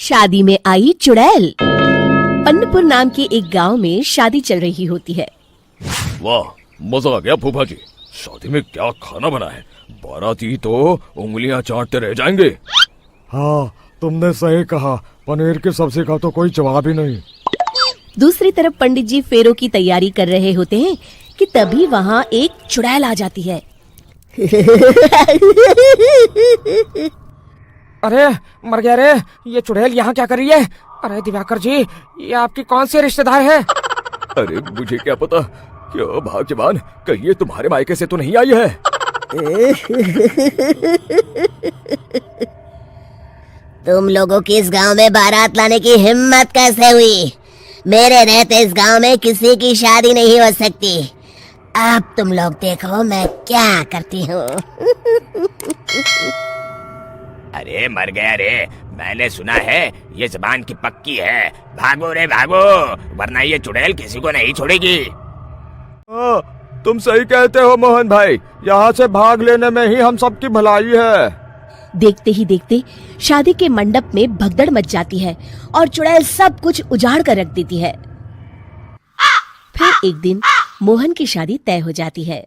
शादी में आई चुड़ैल। पन्नपुर नाम के एक गांव में शादी चल रही होती है। वाह, मजा आ गया फूफा जी। शादी में क्या खाना बना है, बाराती तो उंगलियां चाटते रह जाएंगे। हाँ, तुमने सही कहा, पनीर की सब्जी का तो कोई जवाब ही नहीं। दूसरी तरफ पंडित जी फेरों की तैयारी कर रहे होते हैं कि तभी वहाँ एक चुड़ैल आ जाती है। अरे मर गया रे, ये चुड़ैल यहाँ क्या कर रही है? अरे दिवाकर जी, ये आपकी कौन सी रिश्तेदार है? अरे मुझे क्या पता, क्यों भाग्यवान, कहीं ये तुम्हारे मायके से तो नहीं आई है? तुम लोगों की इस गांव में बारात लाने की हिम्मत कैसे हुई? मेरे रहते इस गांव में किसी की शादी नहीं हो सकती। अब तुम लोग देखो मैं क्या करती हूँ। अरे मर गया रे, मैंने सुना है ये जबान की पक्की है। भागो रे भागो, वरना ये चुड़ैल किसी को नहीं छोड़ेगी। तुम सही कहते हो मोहन भाई, यहाँ से भाग लेने में ही हम सबकी भलाई है। देखते ही देखते शादी के मंडप में भगदड़ मच जाती है और चुड़ैल सब कुछ उजाड़ कर रख देती है। फिर एक दिन मोहन की शादी तय हो जाती है।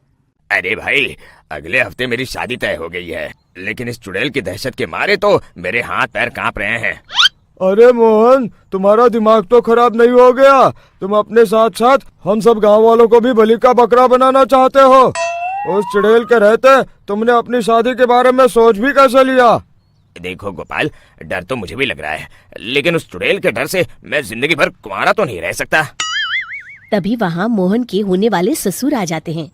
अरे भाई, अगले हफ्ते मेरी शादी तय हो गई है, लेकिन इस चुड़ैल की दहशत के मारे तो मेरे हाथ पैर कांप रहे हैं। अरे मोहन, तुम्हारा दिमाग तो खराब नहीं हो गया? तुम अपने साथ साथ हम सब गांव वालों को भी बलि का बकरा बनाना चाहते हो? उस चुड़ैल के रहते तुमने अपनी शादी के बारे में सोच भी कैसे लिया? देखो गोपाल, डर तो मुझे भी लग रहा है, लेकिन उस चुड़ैल के डर से मैं जिंदगी भर कुंवारा तो नहीं रह सकता। तभी वहाँ मोहन के होने वाले ससुर आ जाते हैं।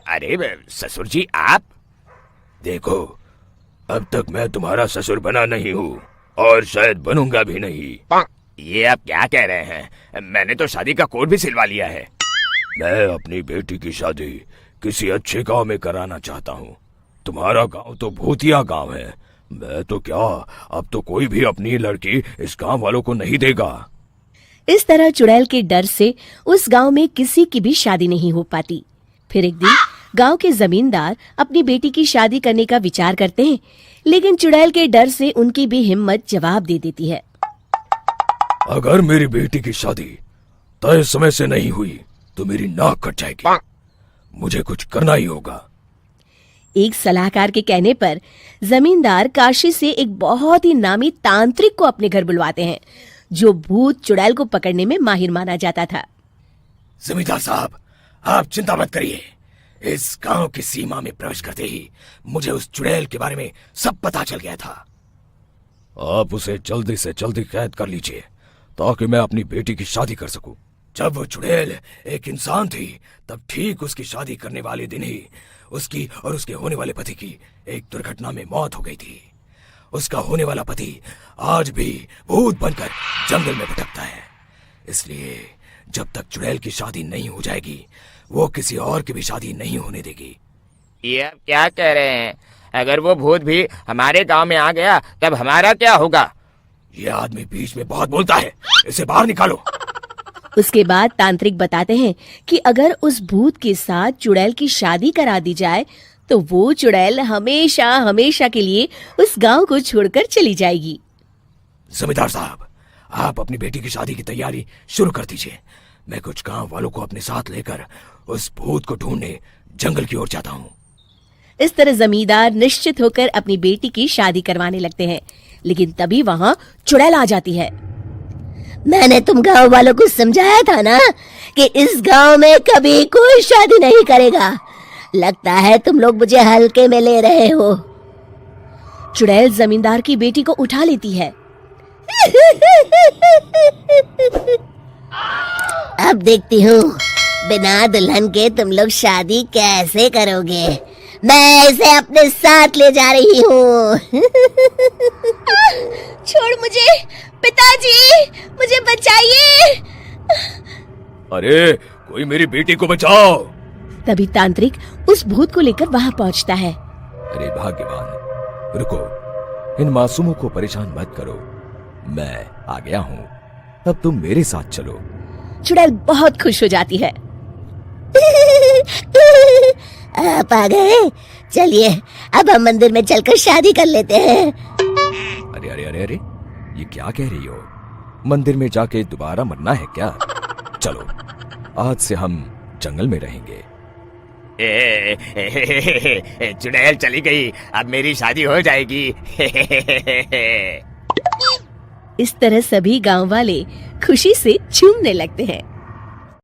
अरे ससुर जी आप? देखो, अब तक मैं तुम्हारा ससुर बना नहीं हूँ और शायद बनूंगा भी नहीं। ये आप क्या कह रहे हैं? मैंने तो शादी का कोड भी सिलवा लिया है। मैं अपनी बेटी की शादी किसी अच्छे गांव में कराना चाहता हूँ। तुम्हारा गांव तो भूतिया गांव है। मैं तो क्या, अब तो कोई भी अपनी लड़की इस गांव वालों को नहीं देगा। इस तरह चुड़ैल के डर से उस गांव में किसी की भी शादी नहीं हो पाती। फिर एक दिन गांव के जमींदार अपनी बेटी की शादी करने का विचार करते हैं, लेकिन चुड़ैल के डर से उनकी भी हिम्मत जवाब दे देती है। अगर मेरी बेटी की शादी तय समय से नहीं हुई तो मेरी नाक कट जाएगी। मुझे कुछ करना ही होगा। एक सलाहकार के कहने पर जमींदार काशी से एक बहुत ही नामी तांत्रिक को अपने घर बुलवाते हैं, जो भूत चुड़ैल को पकड़ने में माहिर माना जाता था। जमींदार साहब, आप चिंता मत करिए। इस गांव की सीमा में प्रवेश करते ही मुझे उस चुड़ैल के बारे में सब पता चल गया था। आप उसे जल्दी से जल्दी कैद कर लीजिए ताकि मैं अपनी बेटी की शादी कर सकूं। जब वो चुड़ैल एक इंसान थी, तब ठीक उसकी शादी करने वाले दिन ही उसकी और उसके होने वाले पति की एक दुर्घटना में मौत हो गई थी। उसका होने वाला पति आज भी भूत बनकर जंगल में भटकता है। इसलिए जब तक चुड़ैल की शादी नहीं हो जाएगी, वो किसी और की भी शादी नहीं होने देगी। ये आप क्या कह रहे हैं? अगर वो भूत भी हमारे गांव में आ गया तब हमारा क्या होगा? ये आदमी बीच में बहुत बोलता है, इसे बाहर निकालो। उसके बाद तांत्रिक बताते हैं कि अगर उस भूत के साथ चुड़ैल की शादी करा दी जाए तो वो चुड़ैल हमेशा हमेशा के लिए उस गांव को छोड़कर चली जाएगी। जमींदार साहब, आप अपनी बेटी की शादी की तैयारी शुरू कर दीजिए। मैं कुछ गांव वालों को अपने साथ लेकर उस भूत को ढूंढने जंगल की ओर जाता हूँ। इस तरह जमींदार निश्चित होकर अपनी बेटी की शादी करवाने लगते हैं, लेकिन तभी वहाँ चुड़ैल आ जाती है। मैंने तुम गांव वालों को समझाया था ना कि इस गांव में कभी कोई शादी नहीं करेगा। लगता है तुम लोग मुझे हल्के में ले रहे हो। चुड़ैल जमींदार की बेटी को उठा लेती है। अब देखती हूँ बिना दुल्हन के तुम लोग शादी कैसे करोगे। मैं इसे अपने साथ ले जा रही हूँ। छोड़ मुझे, पिताजी, मुझे बचाइए। अरे कोई मेरी बेटी को बचाओ। तभी तांत्रिक उस भूत को लेकर वहां पहुंचता है। अरे भाग्यवान, रुको, इन मासूमों को परेशान मत करो, मैं आ गया हूँ। अब तुम मेरे साथ चलो। चुड़ैल बहुत खुश हो जाती है। आप आ गए, चलिए अब हम मंदिर में चलकर शादी कर लेते हैं। अरे अरे अरे अरे, ये क्या कह रही हो? मंदिर में जाके दोबारा मरना है क्या? चलो, आज से हम जंगल में रहेंगे। चुड़ैल चली गई, अब मेरी शादी हो जाएगी। इस तरह सभी गांव वाले खुशी से झूमने लगते हैं।